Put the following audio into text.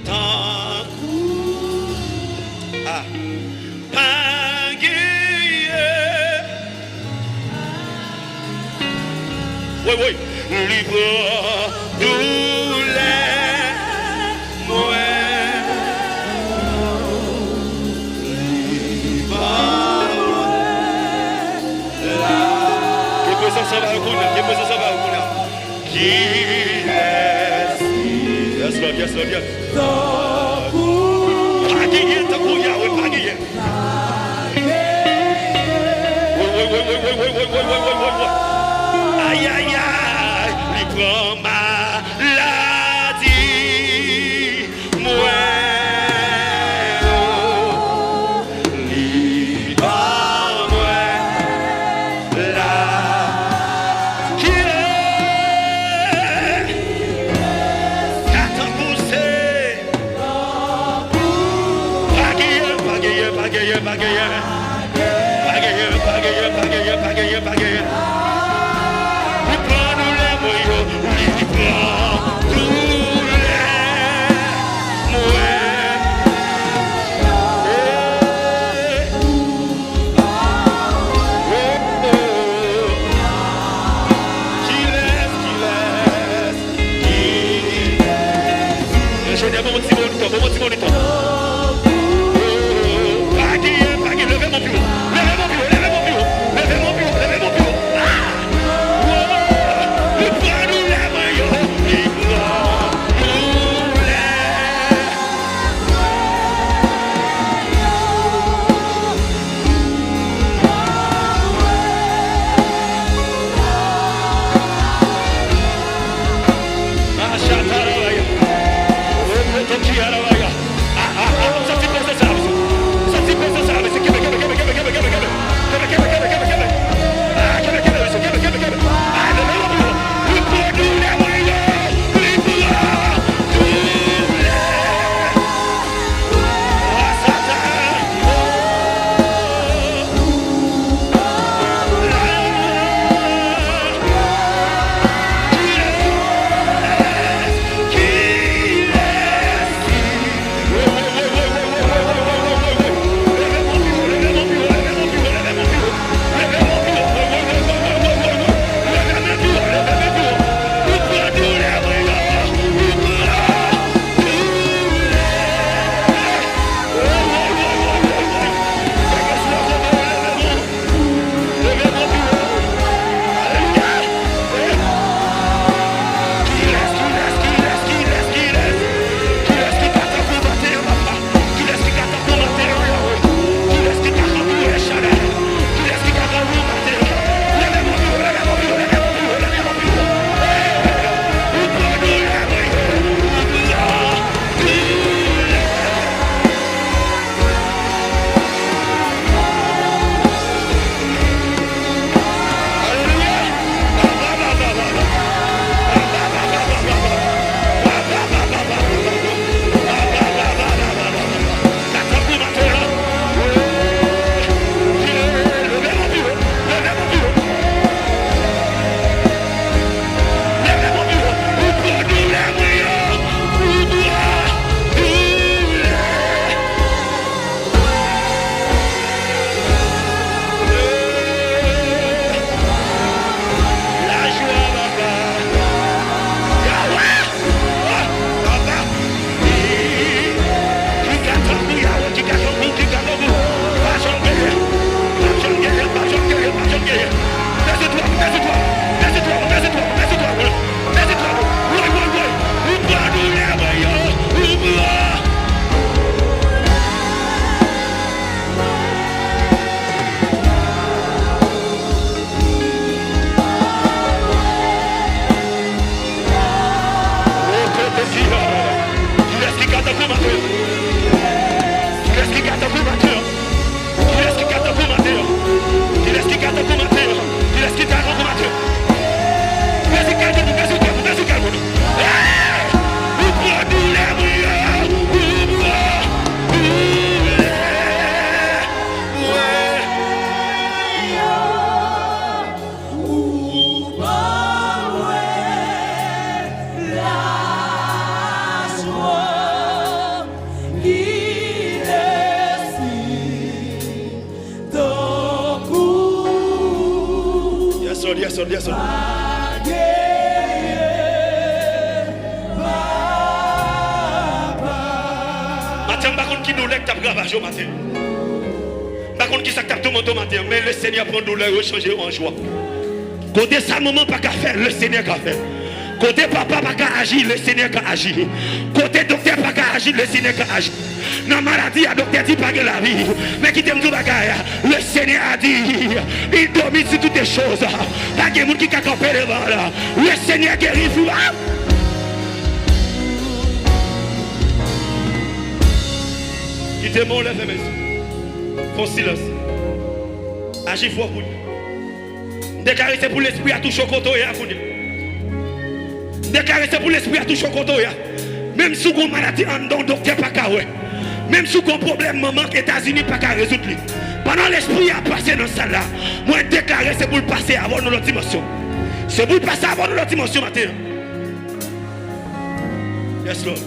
Tant ah pagaye oui oui libre douleur moi ça va qui est yes Lord yes Lord yes pagaye takuya oui pagaye oui aïe aïe aïe libre maladie moi Pagaye. We prend nous les moyens, we prend tous les moyens. Je dis bon petit monito. Pagaye, levez mon bureau. Yes, Lord. Matin, par contre, qui nous lève, t'as gravage au matin. Par contre, qui ça t'a tout au matin, mais le Seigneur prend douleur et change en joie. Côté ça, maman, pas qu'à faire, le Seigneur qu'à faire. Côté papa, pas qu'à agir, le Seigneur qu'à agir. Côté docteur, pas qu'à agir, le Seigneur qu'à agir. Dans la maladie, le docteur dit pas que la vie. Mais qui t'aime tout bagaille, le Seigneur a dit, il domine sur toutes les choses. Pas de monde qui a campé devant là. Le Seigneur guérit vous. Qui t'aime, on lève les mains. Font silence. Agis fort pour nous. Déclarer c'est pour l'esprit à tout chocoto et à vous. Déclarer c'est pour l'esprit à tout chocoto et à. Même si vous avez maladie en don, docteur pas qu'à ouais. Même si vous avez un problème, maman, États-Unis pas qu'à résoudre. Pendant l'esprit a passé dans ça là, moi déclarer c'est pour le passer avant notre dimension. C'est pour le passer avant notre dimension matin. Yes, Lord.